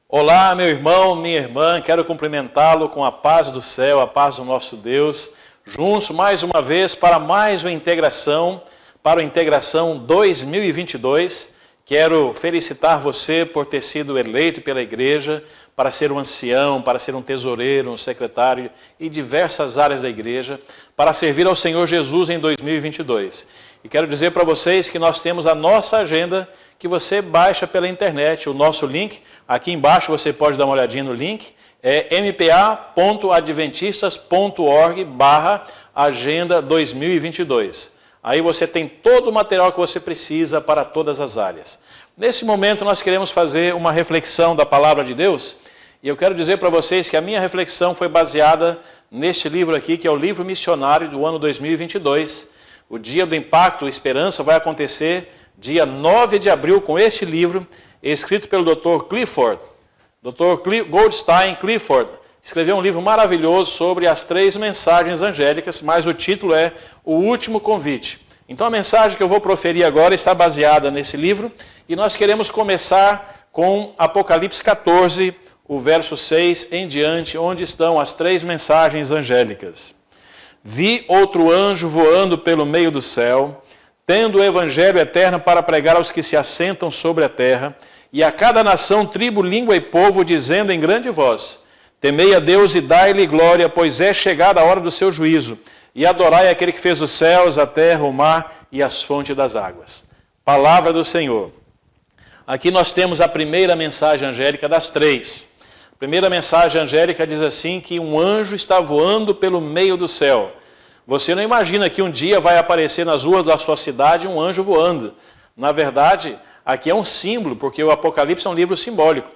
Olá, meu irmão, minha irmã, quero cumprimentá-lo com a paz do céu, a paz do nosso Deus. Juntos, mais uma vez, para mais uma integração, para a integração 2022. Quero felicitar você por ter sido eleito pela igreja para ser um ancião, para ser um tesoureiro, um secretário e diversas áreas da igreja, para servir ao Senhor Jesus em 2022. E quero dizer para vocês que nós temos a nossa agenda que você baixa pela internet, o nosso link. Aqui embaixo você pode dar uma olhadinha no link, é mpa.adventistas.org/agenda 2022. Aí você tem todo o material que você precisa para todas as áreas. Nesse momento nós queremos fazer uma reflexão da palavra de Deus, e eu quero dizer para vocês que a minha reflexão foi baseada neste livro aqui, que é o livro missionário do ano 2022. O Dia do Impacto Esperança vai acontecer dia 9 de abril com este livro, escrito pelo Dr. Clifford. Dr. Goldstein Clifford escreveu um livro maravilhoso sobre as 3 mensagens angélicas, mas o título é O Último Convite. Então a mensagem que eu vou proferir agora está baseada nesse livro, e nós queremos começar com Apocalipse 14, o verso 6 em diante, onde estão as 3 mensagens angélicas. Vi outro anjo voando pelo meio do céu, tendo o evangelho eterno para pregar aos que se assentam sobre a terra, e a cada nação, tribo, língua e povo, dizendo em grande voz: temei a Deus e dai-lhe glória, pois é chegada a hora do seu juízo, e adorai aquele que fez os céus, a terra, o mar e as fontes das águas. Palavra do Senhor. Aqui nós temos a primeira mensagem angélica das 3. A primeira mensagem angélica diz assim, que um anjo está voando pelo meio do céu. Você não imagina que um dia vai aparecer nas ruas da sua cidade um anjo voando. Na verdade, aqui é um símbolo, porque o Apocalipse é um livro simbólico.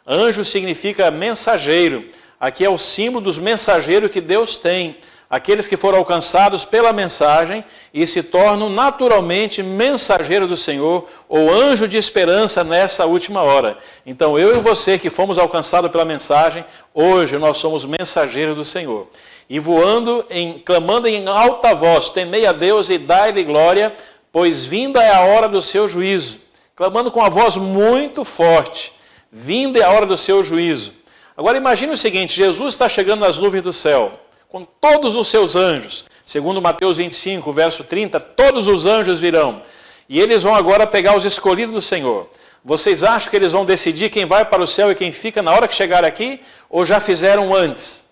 Anjo significa mensageiro. Aqui é o símbolo dos mensageiros que Deus tem. Aqueles que foram alcançados pela mensagem e se tornam naturalmente mensageiro do Senhor, ou anjo de esperança nessa última hora. Então eu e você que fomos alcançados pela mensagem, hoje nós somos mensageiros do Senhor. E voando, clamando em alta voz: temei a Deus e dai-lhe glória, pois vinda é a hora do seu juízo. Clamando com a voz muito forte: vinda é a hora do seu juízo. Agora imagine o seguinte: Jesus está chegando nas nuvens do céu, com todos os seus anjos. Segundo Mateus 25, verso 30, todos os anjos virão. E eles vão agora pegar os escolhidos do Senhor. Vocês acham que eles vão decidir quem vai para o céu e quem fica na hora que chegar aqui? Ou já fizeram antes?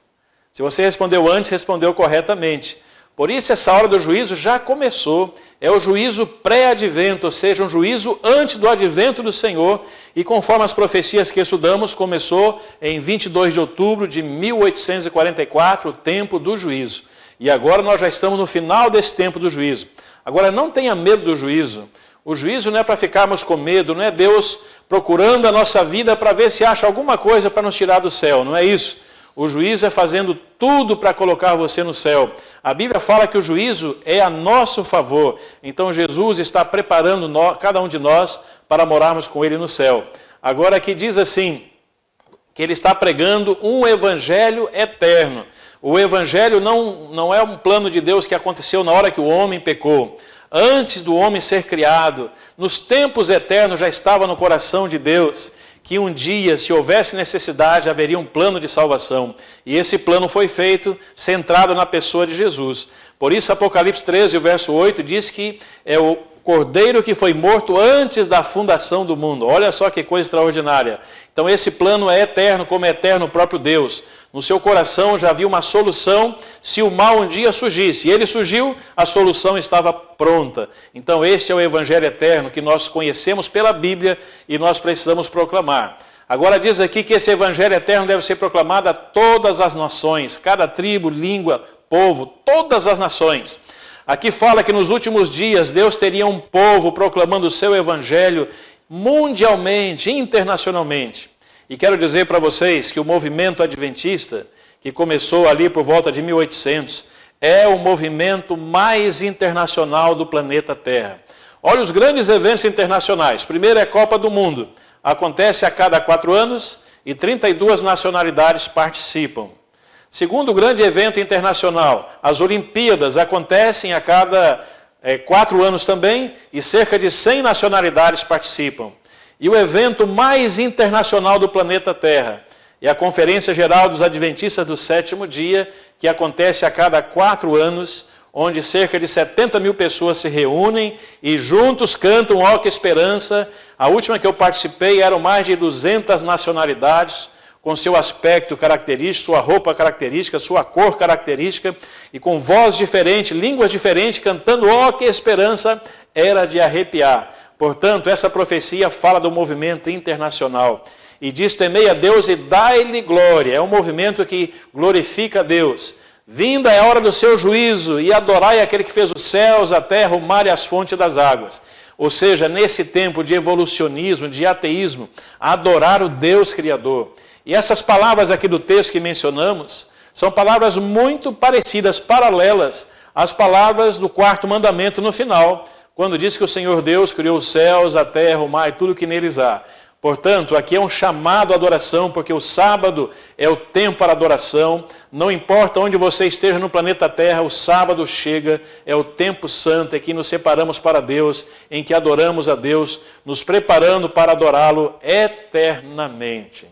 Se você respondeu antes, respondeu corretamente. Por isso essa hora do juízo já começou. É o juízo pré-advento, ou seja, um juízo antes do advento do Senhor. E conforme as profecias que estudamos, começou em 22 de outubro de 1844, o tempo do juízo. E agora nós já estamos no final desse tempo do juízo. Agora não tenha medo do juízo. O juízo não é para ficarmos com medo, não é Deus procurando a nossa vida para ver se acha alguma coisa para nos tirar do céu, não é isso. O juízo é fazendo tudo para colocar você no céu. A Bíblia fala que o juízo é a nosso favor. Então Jesus está preparando cada um de nós para morarmos com Ele no céu. Agora aqui diz assim, que Ele está pregando um evangelho eterno. O evangelho não é um plano de Deus que aconteceu na hora que o homem pecou. Antes do homem ser criado, nos tempos eternos já estava no coração de Deus, que um dia, se houvesse necessidade, haveria um plano de salvação. E esse plano foi feito centrado na pessoa de Jesus. Por isso, Apocalipse 13, o verso 8, diz que é o Cordeiro que foi morto antes da fundação do mundo. Olha só que coisa extraordinária. Então esse plano é eterno, como é eterno o próprio Deus. No seu coração já havia uma solução se o mal um dia surgisse. E ele surgiu, a solução estava pronta. Então este é o evangelho eterno que nós conhecemos pela Bíblia e nós precisamos proclamar. Agora diz aqui que esse evangelho eterno deve ser proclamado a todas as nações, cada tribo, língua, povo, todas as nações. Aqui fala que nos últimos dias Deus teria um povo proclamando o seu evangelho mundialmente, internacionalmente. E quero dizer para vocês que o movimento adventista, que começou ali por volta de 1800, é o movimento mais internacional do planeta Terra. Olha os grandes eventos internacionais. Primeiro é a Copa do Mundo. Acontece a cada 4 anos e 32 nacionalidades participam. Segundo grande evento internacional, as Olimpíadas acontecem a cada 4 anos também e cerca de 100 nacionalidades participam. E o evento mais internacional do planeta Terra é a Conferência Geral dos Adventistas do Sétimo Dia, que acontece a cada 4 anos, onde cerca de 70 mil pessoas se reúnem e juntos cantam Ó que Esperança. A última que eu participei eram mais de 200 nacionalidades, com seu aspecto característico, sua roupa característica, sua cor característica, e com voz diferente, línguas diferentes, cantando Ó que Esperança, era de arrepiar. Portanto, essa profecia fala do movimento internacional e diz: temei a Deus e dai-lhe glória. É um movimento que glorifica a Deus. Vinda é a hora do seu juízo e adorai aquele que fez os céus, a terra, o mar e as fontes das águas. Ou seja, nesse tempo de evolucionismo, de ateísmo, adorar o Deus Criador. E essas palavras aqui do texto que mencionamos são palavras muito parecidas, paralelas às palavras do 4º mandamento no final, quando diz que o Senhor Deus criou os céus, a terra, o mar e tudo que neles há. Portanto, aqui é um chamado à adoração, porque o sábado é o tempo para adoração. Não importa onde você esteja no planeta Terra, o sábado chega, é o tempo santo, em que nos separamos para Deus, em que adoramos a Deus, nos preparando para adorá-lo eternamente.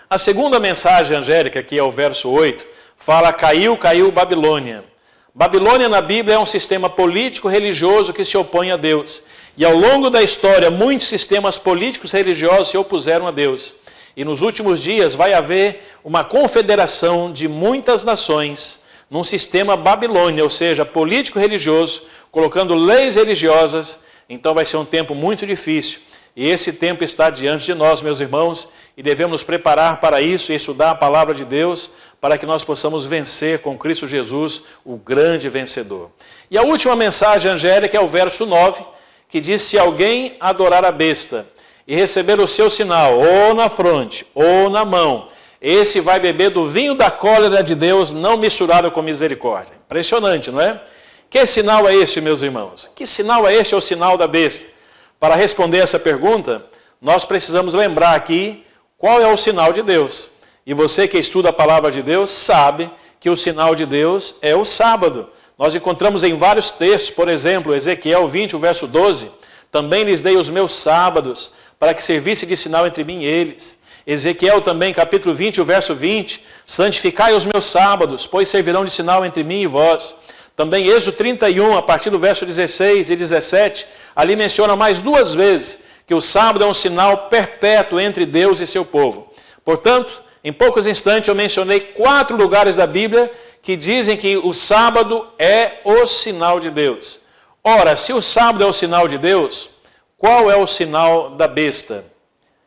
A segunda mensagem angélica, que é o verso 8, fala: caiu, caiu Babilônia. Babilônia na Bíblia é um sistema político religioso que se opõe a Deus. E ao longo da história, muitos sistemas políticos religiosos se opuseram a Deus. E nos últimos dias vai haver uma confederação de muitas nações num sistema Babilônia, ou seja, político-religioso, colocando leis religiosas. Então vai ser um tempo muito difícil. E esse tempo está diante de nós, meus irmãos, e devemos nos preparar para isso e estudar a palavra de Deus, para que nós possamos vencer com Cristo Jesus, o grande vencedor. E a última mensagem angélica é o verso 9, que diz: se alguém adorar a besta e receber o seu sinal, ou na fronte, ou na mão, esse vai beber do vinho da cólera de Deus, não misturado com misericórdia. Impressionante, não é? Que sinal é este, meus irmãos? Que sinal é este? É o sinal da besta. Para responder essa pergunta, nós precisamos lembrar aqui qual é o sinal de Deus. E você que estuda a palavra de Deus sabe que o sinal de Deus é o sábado. Nós encontramos em vários textos, por exemplo, Ezequiel 20, o verso 12, também lhes dei os meus sábados, para que servisse de sinal entre mim e eles. Ezequiel também, capítulo 20, o verso 20, santificai os meus sábados, pois servirão de sinal entre mim e vós. Também Êxodo 31, a partir do verso 16 e 17, ali menciona mais 2 vezes que o sábado é um sinal perpétuo entre Deus e seu povo. Portanto, em poucos instantes eu mencionei 4 lugares da Bíblia que dizem que o sábado é o sinal de Deus. Ora, se o sábado é o sinal de Deus, qual é o sinal da besta?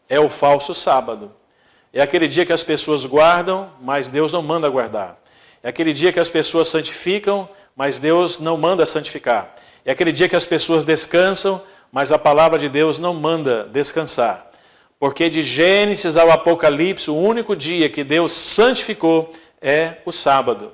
É o falso sábado. É aquele dia que as pessoas guardam, mas Deus não manda guardar. É aquele dia que as pessoas santificam, mas Deus não manda santificar. É aquele dia que as pessoas descansam, mas a palavra de Deus não manda descansar. Porque de Gênesis ao Apocalipse, o único dia que Deus santificou é o sábado.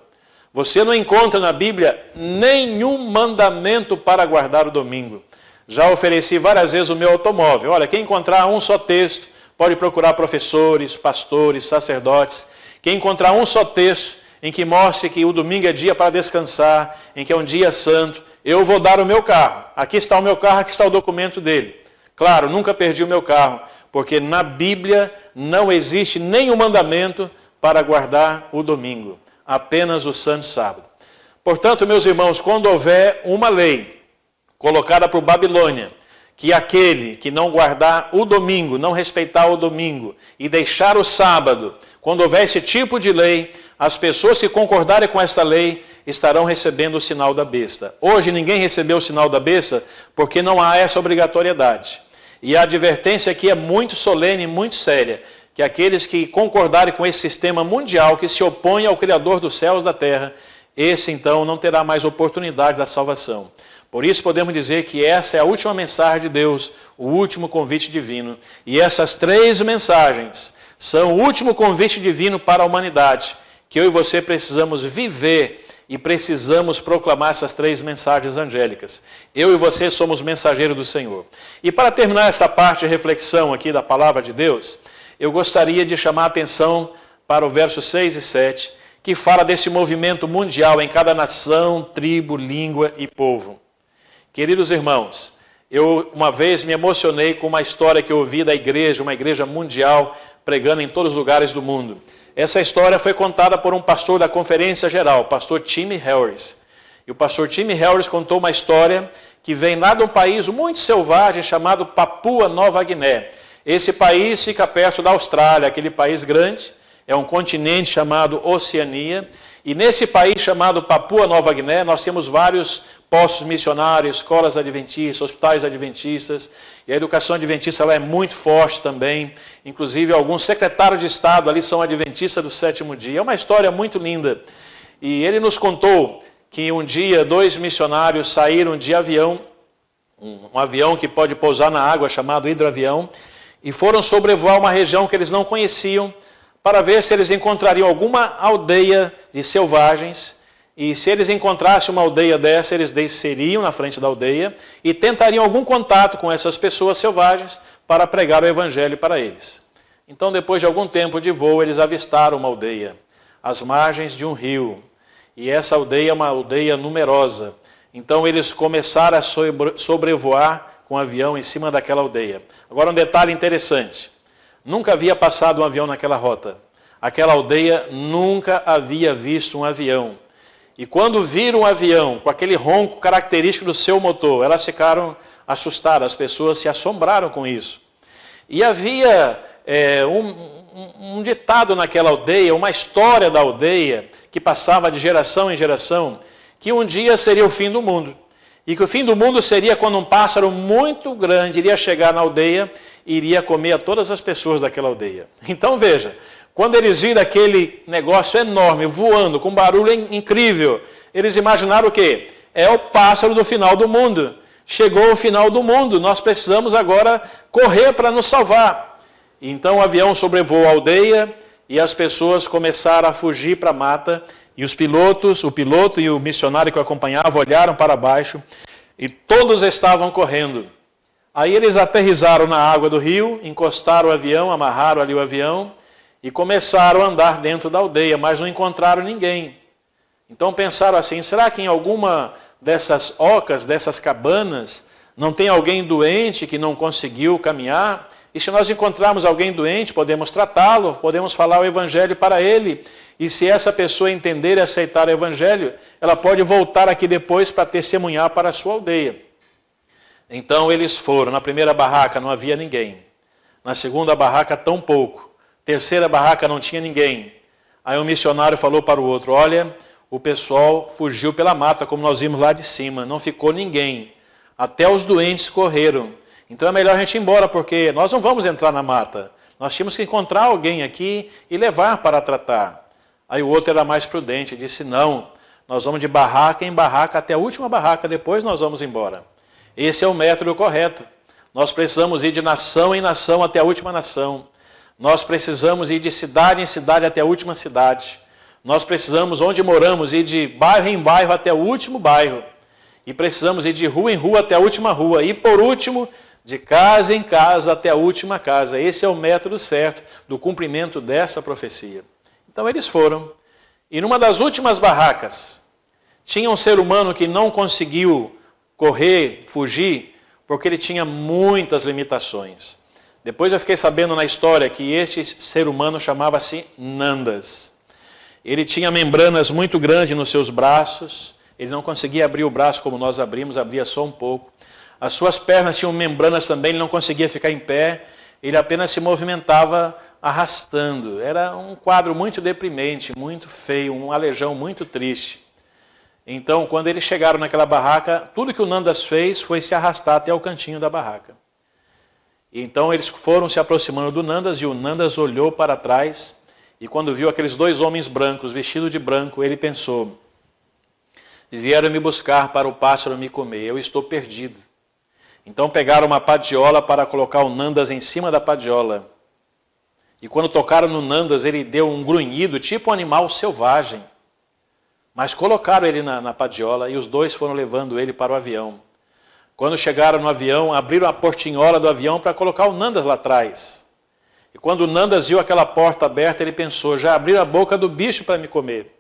Você não encontra na Bíblia nenhum mandamento para guardar o domingo. Já ofereci várias vezes o meu automóvel. Olha, quem encontrar um só texto, pode procurar professores, pastores, sacerdotes. Quem encontrar um só texto em que mostre que o domingo é dia para descansar, em que é um dia santo, eu vou dar o meu carro. Aqui está o meu carro, aqui está o documento dele. Claro, nunca perdi o meu carro, porque na Bíblia não existe nenhum mandamento para guardar o domingo, apenas o santo sábado. Portanto, meus irmãos, quando houver uma lei colocada por Babilônia, que aquele que não guardar o domingo, não respeitar o domingo e deixar o sábado, quando houver esse tipo de lei, as pessoas que concordarem com esta lei estarão recebendo o sinal da besta. Hoje ninguém recebeu o sinal da besta porque não há essa obrigatoriedade. E a advertência aqui é muito solene, muito séria, que aqueles que concordarem com esse sistema mundial, que se opõe ao Criador dos céus e da terra, esse então não terá mais oportunidade da salvação. Por isso podemos dizer que essa é a última mensagem de Deus, o último convite divino. E essas 3 mensagens são o último convite divino para a humanidade, que eu e você precisamos viver e precisamos proclamar essas 3 mensagens angélicas. Eu e você somos mensageiros do Senhor. E para terminar essa parte de reflexão aqui da palavra de Deus, eu gostaria de chamar a atenção para o verso 6 e 7, que fala desse movimento mundial em cada nação, tribo, língua e povo. Queridos irmãos, Eu uma vez me emocionei com uma história que eu ouvi da igreja, uma igreja mundial, pregando em todos os lugares do mundo. Essa história foi contada por um pastor da Conferência Geral, o pastor Tim Harris. E o pastor Tim Harris contou uma história que vem lá de um país muito selvagem chamado Papua Nova Guiné. Esse país fica perto da Austrália, aquele país grande, é um continente chamado Oceania. E nesse país chamado Papua Nova Guiné, nós temos vários postos missionários, escolas adventistas, hospitais adventistas, e a educação adventista lá é muito forte também. Inclusive, alguns secretários de Estado ali são adventistas do sétimo dia. É uma história muito linda. E ele nos contou que um dia 2 missionários saíram de avião, um avião que pode pousar na água, chamado hidroavião, e foram sobrevoar uma região que eles não conheciam, para ver se eles encontrariam alguma aldeia de selvagens, e se eles encontrassem uma aldeia dessa, eles desceriam na frente da aldeia e tentariam algum contato com essas pessoas selvagens para pregar o evangelho para eles. Então, depois de algum tempo de voo, eles avistaram uma aldeia, às margens de um rio, e essa aldeia é uma aldeia numerosa. Então, eles começaram a sobrevoar com o avião em cima daquela aldeia. Agora, um detalhe interessante. Nunca havia passado um avião naquela rota. Aquela aldeia nunca havia visto um avião. E quando viram um avião com aquele ronco característico do seu motor, elas ficaram assustadas, as pessoas se assombraram com isso. E havia um ditado naquela aldeia, uma história da aldeia, que passava de geração em geração, que um dia seria o fim do mundo. E que o fim do mundo seria quando um pássaro muito grande iria chegar na aldeia e iria comer a todas as pessoas daquela aldeia. Então veja, quando eles viram aquele negócio enorme, voando, com um barulho incrível, eles imaginaram o quê? É o pássaro do final do mundo. Chegou o final do mundo, nós precisamos agora correr para nos salvar. Então o avião sobrevoou a aldeia e as pessoas começaram a fugir para a mata. E os pilotos, o piloto e o missionário que o acompanhava olharam para baixo e todos estavam correndo. Aí eles aterrissaram na água do rio, encostaram o avião, amarraram ali o avião e começaram a andar dentro da aldeia, mas não encontraram ninguém. Então pensaram assim, será que em alguma dessas ocas, dessas cabanas, não tem alguém doente que não conseguiu caminhar? E se nós encontrarmos alguém doente, podemos tratá-lo, podemos falar o evangelho para ele. E se essa pessoa entender e aceitar o evangelho, ela pode voltar aqui depois para testemunhar para a sua aldeia. Então eles foram. Na primeira barraca não havia ninguém. Na segunda barraca tão pouco. Terceira barraca não tinha ninguém. Aí um missionário falou para o outro, olha, o pessoal fugiu pela mata, como nós vimos lá de cima. Não ficou ninguém. Até os doentes correram. Então é melhor a gente ir embora, porque nós não vamos entrar na mata. Nós tínhamos que encontrar alguém aqui e levar para tratar. Aí o outro era mais prudente, disse, não, nós vamos de barraca em barraca até a última barraca, depois nós vamos embora. Esse é o método correto. Nós precisamos ir de nação em nação até a última nação. Nós precisamos ir de cidade em cidade até a última cidade. Nós precisamos, onde moramos, ir de bairro em bairro até o último bairro. E precisamos ir de rua em rua até a última rua. E por último, de casa em casa até a última casa. Esse é o método certo do cumprimento dessa profecia. Então eles foram. E numa das últimas barracas, tinha um ser humano que não conseguiu correr, fugir, porque ele tinha muitas limitações. Depois eu fiquei sabendo na história que este ser humano chamava-se Nandas. Ele tinha membranas muito grandes nos seus braços, ele não conseguia abrir o braço como nós abrimos, abria só um pouco. As suas pernas tinham membranas também, ele não conseguia ficar em pé, ele apenas se movimentava arrastando. Era um quadro muito deprimente, muito feio, um aleijão muito triste. Então, quando eles chegaram naquela barraca, tudo que o Nandas fez foi se arrastar até o cantinho da barraca. Então, eles foram se aproximando do Nandas e o Nandas olhou para trás e quando viu aqueles 2 homens brancos, vestidos de branco, ele pensou, vieram me buscar para o pássaro me comer, eu estou perdido. Então pegaram uma padiola para colocar o Nandas em cima da padiola. E quando tocaram no Nandas, ele deu um grunhido, tipo um animal selvagem. Mas colocaram ele na padiola e os 2 foram levando ele para o avião. Quando chegaram no avião, abriram a portinhola do avião para colocar o Nandas lá atrás. E quando o Nandas viu aquela porta aberta, ele pensou, já abriram a boca do bicho para me comer.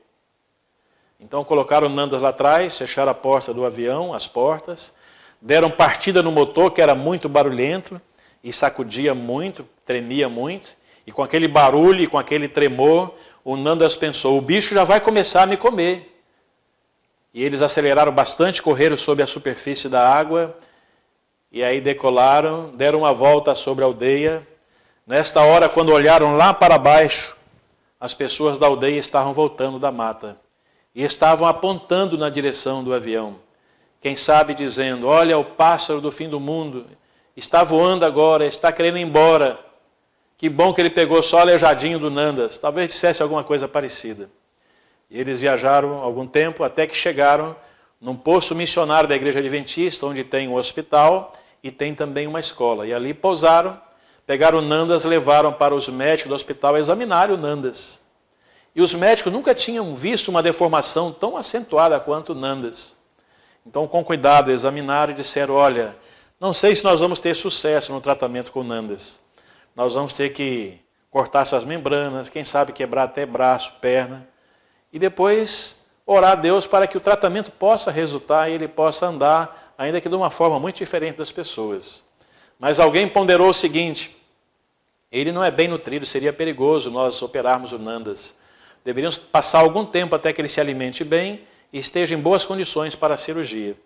Então colocaram o Nandas lá atrás, fecharam a porta do avião, as portas, deram partida no motor, que era muito barulhento, e sacudia muito, tremia muito, e com aquele barulho e com aquele tremor, o Nandas pensou, o bicho já vai começar a me comer. E eles aceleraram bastante, correram sobre a superfície da água, e aí decolaram, deram uma volta sobre a aldeia. Nesta hora, quando olharam lá para baixo, as pessoas da aldeia estavam voltando da mata, e estavam apontando na direção do avião. Quem sabe dizendo, olha o pássaro do fim do mundo, está voando agora, está querendo ir embora. Que bom que ele pegou só o aleijadinho do Nandas. Talvez dissesse alguma coisa parecida. E eles viajaram algum tempo até que chegaram num posto missionário da Igreja Adventista, onde tem um hospital e tem também uma escola. E ali pousaram, pegaram o Nandas, levaram para os médicos do hospital examinarem o Nandas. E os médicos nunca tinham visto uma deformação tão acentuada quanto o Nandas. Então, com cuidado, examinaram e disseram, olha, não sei se nós vamos ter sucesso no tratamento com o Nandas. Nós vamos ter que cortar essas membranas, quem sabe quebrar até braço, perna, e depois orar a Deus para que o tratamento possa resultar e ele possa andar, ainda que de uma forma muito diferente das pessoas. Mas alguém ponderou o seguinte, ele não é bem nutrido, seria perigoso nós operarmos o Nandas. Deveríamos passar algum tempo até que ele se alimente bem e esteja em boas condições para a cirurgia.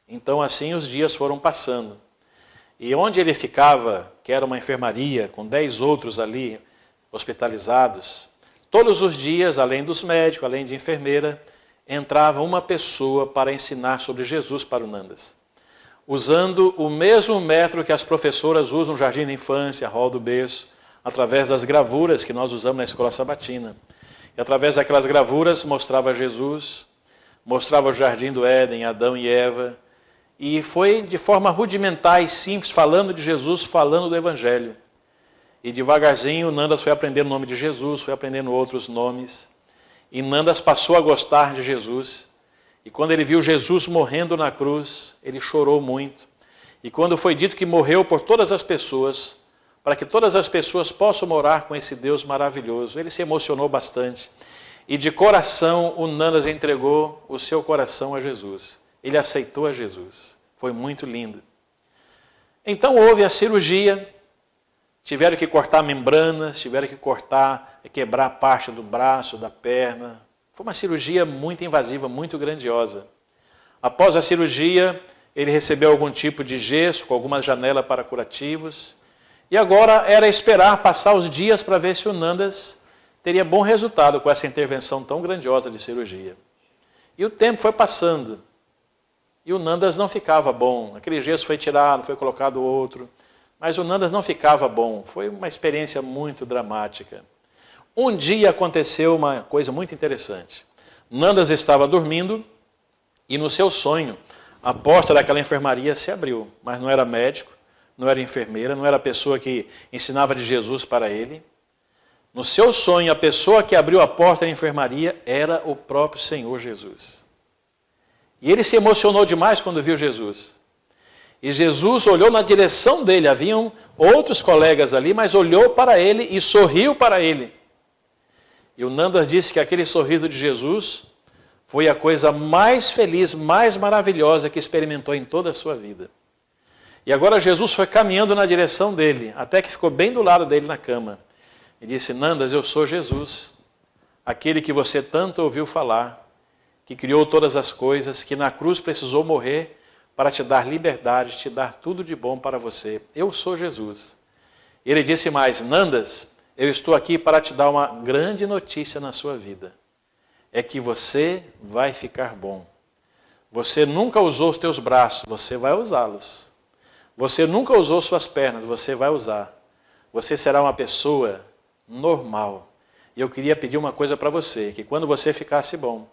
Então assim os dias foram passando. E onde ele ficava, que era uma enfermaria, com 10 outros ali hospitalizados, todos os dias, além dos médicos, além de enfermeira, entrava uma pessoa para ensinar sobre Jesus para o Nandas, usando o mesmo método que as professoras usam no jardim da infância, hall do berço, através das gravuras que nós usamos na escola sabatina. E através daquelas gravuras mostrava Jesus, mostrava o jardim do Éden, Adão e Eva, e foi de forma rudimentar e simples, falando de Jesus, falando do Evangelho. E devagarzinho, Nandas foi aprendendo o nome de Jesus, foi aprendendo outros nomes. E Nandas passou a gostar de Jesus. E quando ele viu Jesus morrendo na cruz, ele chorou muito. E quando foi dito que morreu por todas as pessoas, para que todas as pessoas possam morar com esse Deus maravilhoso, ele se emocionou bastante. E de coração, o Nandas entregou o seu coração a Jesus. Ele aceitou a Jesus. Foi muito lindo. Então houve a cirurgia, tiveram que cortar membranas, tiveram que quebrar parte do braço, da perna. Foi uma cirurgia muito invasiva, muito grandiosa. Após a cirurgia, ele recebeu algum tipo de gesso, com alguma janela para curativos. E agora era esperar passar os dias para ver se o Nandas teria bom resultado com essa intervenção tão grandiosa de cirurgia. E o tempo foi passando. E o Nandas não ficava bom. Aquele gesso foi tirado, foi colocado outro. Mas o Nandas não ficava bom. Foi uma experiência muito dramática. Um dia aconteceu uma coisa muito interessante. Nandas estava dormindo e no seu sonho a porta daquela enfermaria se abriu. Mas não era médico, não era enfermeira, não era a pessoa que ensinava de Jesus para ele. No seu sonho, a pessoa que abriu a porta da enfermaria era o próprio Senhor Jesus. E ele se emocionou demais quando viu Jesus. E Jesus olhou na direção dele, haviam outros colegas ali, mas olhou para ele e sorriu para ele. E o Nandas disse que aquele sorriso de Jesus foi a coisa mais feliz, mais maravilhosa que experimentou em toda a sua vida. E agora Jesus foi caminhando na direção dele, até que ficou bem do lado dele na cama. E disse, Nandas, eu sou Jesus, aquele que você tanto ouviu falar, que criou todas as coisas, que na cruz precisou morrer para te dar liberdade, te dar tudo de bom para você. Eu sou Jesus. Ele disse mais, Nandas, eu estou aqui para te dar uma grande notícia na sua vida. É que você vai ficar bom. Você nunca usou os teus braços, você vai usá-los. Você nunca usou suas pernas, você vai usar. Você será uma pessoa normal. E eu queria pedir uma coisa para você, que quando você ficasse bom,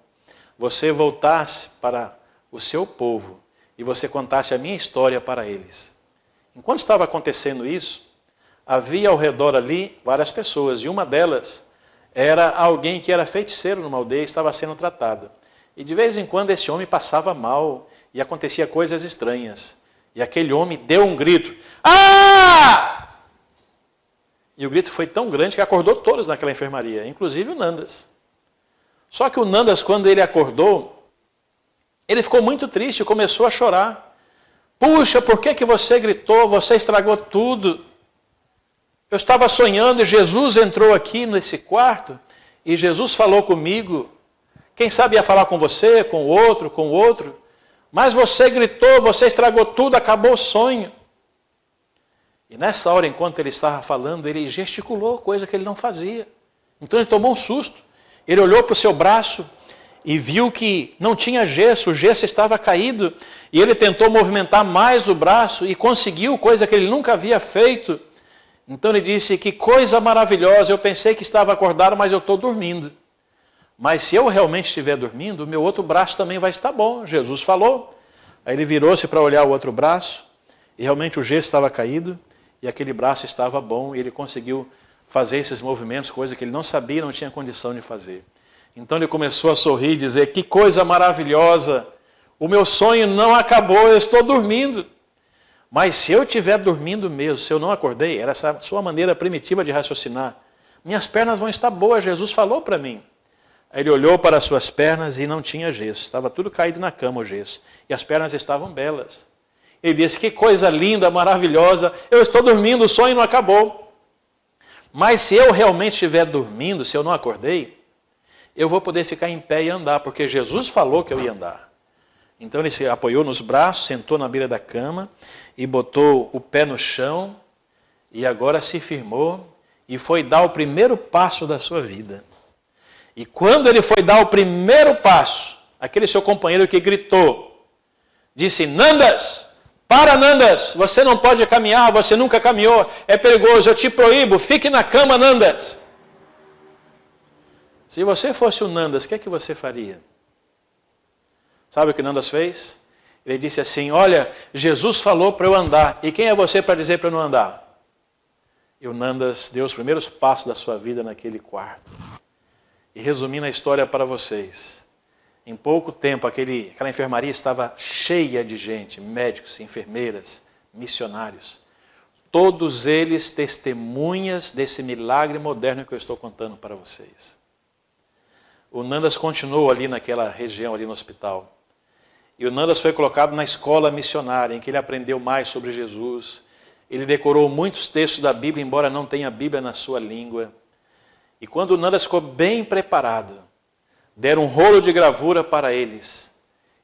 você voltasse para o seu povo e você contasse a minha história para eles. Enquanto estava acontecendo isso, havia ao redor ali várias pessoas, e uma delas era alguém que era feiticeiro numa aldeia e estava sendo tratado. E de vez em quando esse homem passava mal e acontecia coisas estranhas. E aquele homem deu um grito. Ah! E o grito foi tão grande que acordou todos naquela enfermaria, inclusive o Nandas. Só que o Nandas, quando ele acordou, ele ficou muito triste e começou a chorar. Puxa, por que você gritou? Você estragou tudo. Eu estava sonhando e Jesus entrou aqui nesse quarto e Jesus falou comigo. Quem sabe ia falar com você, com o outro. Mas você gritou, você estragou tudo, acabou o sonho. E nessa hora, enquanto ele estava falando, ele gesticulou, coisa que ele não fazia. Então ele tomou um susto. Ele olhou para o seu braço e viu que não tinha gesso, o gesso estava caído. E ele tentou movimentar mais o braço e conseguiu, coisa que ele nunca havia feito. Então ele disse, que coisa maravilhosa, eu pensei que estava acordado, mas eu estou dormindo. Mas se eu realmente estiver dormindo, o meu outro braço também vai estar bom. Jesus falou. Aí ele virou-se para olhar o outro braço, e realmente o gesso estava caído, e aquele braço estava bom, e ele conseguiu fazer esses movimentos, coisa que ele não sabia, não tinha condição de fazer. Então ele começou a sorrir e dizer, que coisa maravilhosa, o meu sonho não acabou, eu estou dormindo. Mas se eu estiver dormindo mesmo, se eu não acordei, era essa sua maneira primitiva de raciocinar, minhas pernas vão estar boas, Jesus falou para mim. Aí ele olhou para as suas pernas e não tinha gesso, estava tudo caído na cama o gesso, e as pernas estavam belas. Ele disse, que coisa linda, maravilhosa, eu estou dormindo, o sonho não acabou. Mas se eu realmente estiver dormindo, se eu não acordei, eu vou poder ficar em pé e andar, porque Jesus falou que eu ia andar. Então ele se apoiou nos braços, sentou na beira da cama e botou o pé no chão e agora se firmou e foi dar o primeiro passo da sua vida. E quando ele foi dar o primeiro passo, aquele seu companheiro que gritou, disse, Nandas, para Nandas, você não pode caminhar, você nunca caminhou, é perigoso, eu te proíbo, fique na cama, Nandas. Se você fosse o Nandas, o que é que você faria? Sabe o que Nandas fez? Ele disse assim, olha, Jesus falou para eu andar, e quem é você para dizer para eu não andar? E o Nandas deu os primeiros passos da sua vida naquele quarto. E resumindo a história para vocês, em pouco tempo aquela enfermaria estava cheia de gente, médicos, enfermeiras, missionários. Todos eles testemunhas desse milagre moderno que eu estou contando para vocês. O Nandas continuou ali naquela região, ali no hospital. E o Nandas foi colocado na escola missionária, em que ele aprendeu mais sobre Jesus. Ele decorou muitos textos da Bíblia, embora não tenha a Bíblia na sua língua. E quando o Nandas ficou bem preparado, deram um rolo de gravura para eles.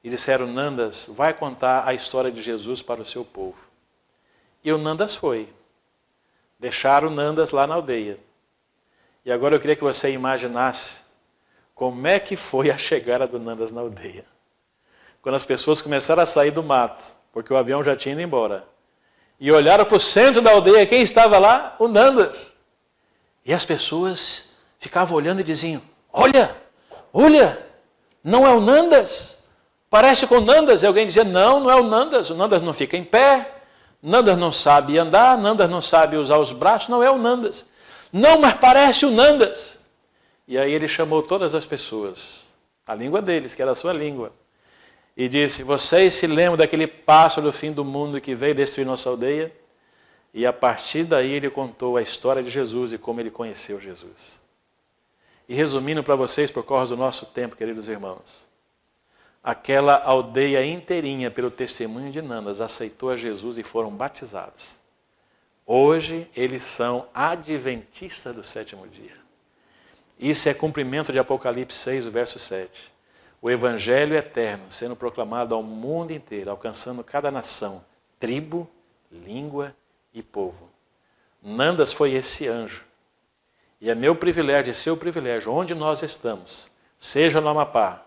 E disseram, Nandas, vai contar a história de Jesus para o seu povo. E o Nandas foi. Deixaram o Nandas lá na aldeia. E agora eu queria que você imaginasse como é que foi a chegada do Nandas na aldeia. Quando as pessoas começaram a sair do mato, porque o avião já tinha ido embora, e olharam para o centro da aldeia, quem estava lá? O Nandas. E as pessoas ficavam olhando e diziam, olha, não é o Nandas? Parece com o Nandas. E alguém dizia, não é o Nandas não fica em pé, Nandas não sabe andar, Nandas não sabe usar os braços, não é o Nandas. Não, mas parece o Nandas. E aí ele chamou todas as pessoas, a língua deles, que era a sua língua, e disse, vocês se lembram daquele pássaro do fim do mundo que veio destruir nossa aldeia? E a partir daí ele contou a história de Jesus e como ele conheceu Jesus. E resumindo para vocês, por causa do nosso tempo, queridos irmãos, aquela aldeia inteirinha, pelo testemunho de Nandas, aceitou a Jesus e foram batizados. Hoje eles são adventistas do sétimo dia. Isso é cumprimento de Apocalipse 6, o verso 7. O evangelho eterno sendo proclamado ao mundo inteiro, alcançando cada nação, tribo, língua e povo. Nandas foi esse anjo. E é meu privilégio e seu privilégio, onde nós estamos, seja no Amapá,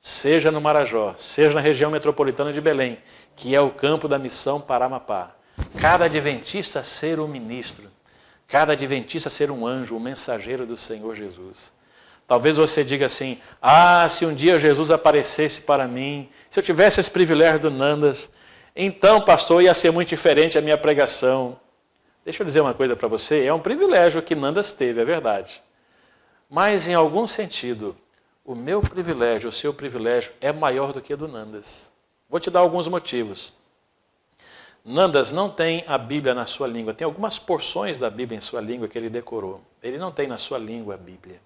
seja no Marajó, seja na região metropolitana de Belém, que é o campo da missão para Amapá. Cada adventista ser um ministro, cada adventista ser um anjo, um mensageiro do Senhor Jesus. Talvez você diga assim, se um dia Jesus aparecesse para mim, se eu tivesse esse privilégio do Nandas, então, pastor, ia ser muito diferente a minha pregação. Deixa eu dizer uma coisa para você, é um privilégio que Nandas teve, é verdade. Mas, em algum sentido, o meu privilégio, o seu privilégio, é maior do que o do Nandas. Vou te dar alguns motivos. Nandas não tem a Bíblia na sua língua, tem algumas porções da Bíblia em sua língua que ele decorou. Ele não tem na sua língua a Bíblia.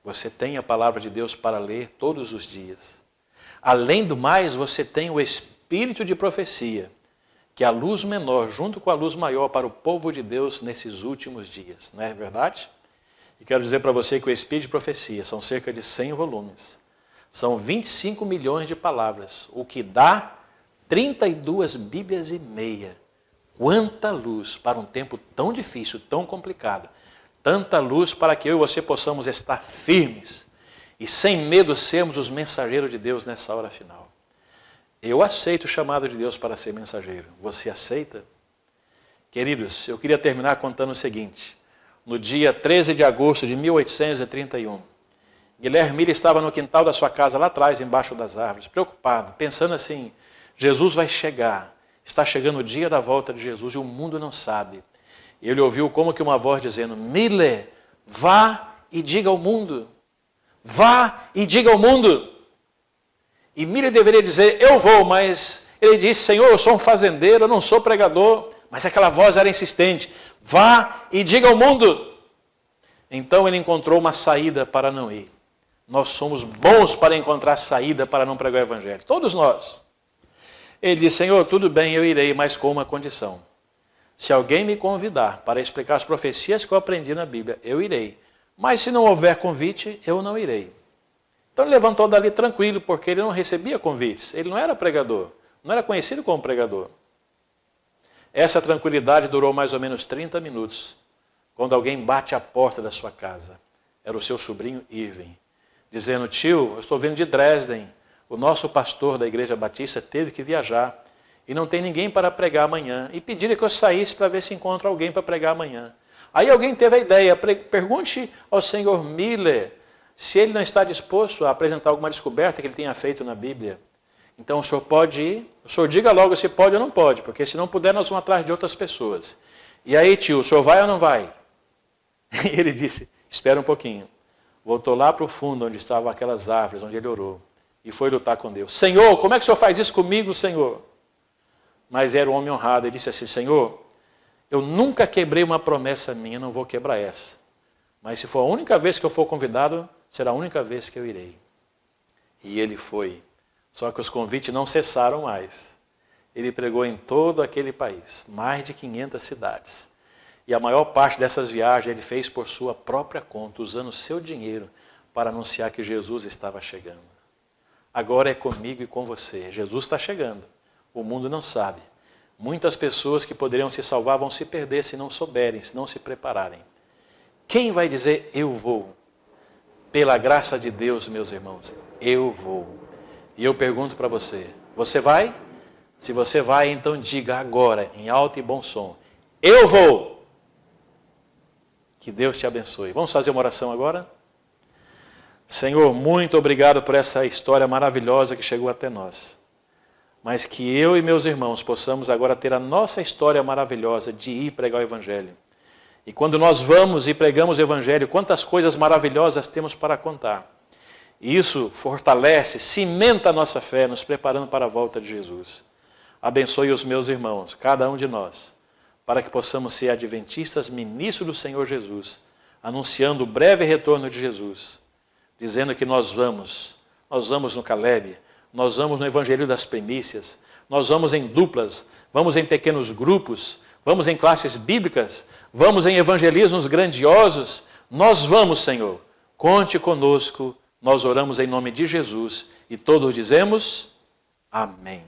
Você tem a palavra de Deus para ler todos os dias. Além do mais, você tem o Espírito espírito de profecia, que é a luz menor junto com a luz maior para o povo de Deus nesses últimos dias. Não é verdade? E quero dizer para você que o espírito de profecia são cerca de 100 volumes. São 25 milhões de palavras, o que dá 32 Bíblias e meia. Quanta luz para um tempo tão difícil, tão complicado. Tanta luz para que eu e você possamos estar firmes e sem medo sermos os mensageiros de Deus nessa hora final. Eu aceito o chamado de Deus para ser mensageiro. Você aceita? Queridos, eu queria terminar contando o seguinte. No dia 13 de agosto de 1831, Guilherme Miller estava no quintal da sua casa, lá atrás, embaixo das árvores, preocupado, pensando assim, Jesus vai chegar, está chegando o dia da volta de Jesus e o mundo não sabe. E ele ouviu como que uma voz dizendo, Miller, vá e diga ao mundo, vá e diga ao mundo. E Miller deveria dizer, eu vou, mas ele disse, Senhor, eu sou um fazendeiro, eu não sou pregador. Mas aquela voz era insistente, vá e diga ao mundo. Então ele encontrou uma saída para não ir. Nós somos bons para encontrar saída para não pregar o evangelho, todos nós. Ele disse, Senhor, tudo bem, eu irei, mas com uma condição. Se alguém me convidar para explicar as profecias que eu aprendi na Bíblia, eu irei. Mas se não houver convite, eu não irei. Então ele levantou dali tranquilo, porque ele não recebia convites. Ele não era pregador, não era conhecido como pregador. Essa tranquilidade durou mais ou menos 30 minutos, quando alguém bate à porta da sua casa. Era o seu sobrinho Irving, dizendo, tio, eu estou vindo de Dresden. O nosso pastor da igreja batista teve que viajar e não tem ninguém para pregar amanhã. E pediram que eu saísse para ver se encontra alguém para pregar amanhã. Aí alguém teve a ideia, pergunte ao senhor Miller se ele não está disposto a apresentar alguma descoberta que ele tenha feito na Bíblia. Então o senhor pode ir, o senhor diga logo se pode ou não pode, porque se não puder nós vamos atrás de outras pessoas. E aí tio, o senhor vai ou não vai? E ele disse, espera um pouquinho. Voltou lá para o fundo onde estavam aquelas árvores, onde ele orou. E foi lutar com Deus. Senhor, como é que o senhor faz isso comigo, Senhor? Mas era um homem honrado. Ele disse assim, Senhor, eu nunca quebrei uma promessa minha, não vou quebrar essa. Mas se for a única vez que eu for convidado, será a única vez que eu irei. E ele foi. Só que os convites não cessaram mais. Ele pregou em todo aquele país, mais de 500 cidades. E a maior parte dessas viagens ele fez por sua própria conta, usando o seu dinheiro para anunciar que Jesus estava chegando. Agora é comigo e com você. Jesus está chegando. O mundo não sabe. Muitas pessoas que poderiam se salvar vão se perder se não souberem, se não se prepararem. Quem vai dizer, eu vou? Pela graça de Deus, meus irmãos, eu vou. E eu pergunto para você, você vai? Se você vai, então diga agora, em alto e bom som, eu vou. Que Deus te abençoe. Vamos fazer uma oração agora? Senhor, muito obrigado por essa história maravilhosa que chegou até nós. Mas que eu e meus irmãos possamos agora ter a nossa história maravilhosa de ir pregar o Evangelho. E quando nós vamos e pregamos o Evangelho, quantas coisas maravilhosas temos para contar. E isso fortalece, cimenta a nossa fé, nos preparando para a volta de Jesus. Abençoe os meus irmãos, cada um de nós, para que possamos ser adventistas, ministros do Senhor Jesus, anunciando o breve retorno de Jesus, dizendo que nós vamos no Caleb, nós vamos no Evangelho das Primícias, nós vamos em duplas, vamos em pequenos grupos, vamos em classes bíblicas, vamos em evangelismos grandiosos, nós vamos, Senhor, conte conosco, nós oramos em nome de Jesus e todos dizemos amém.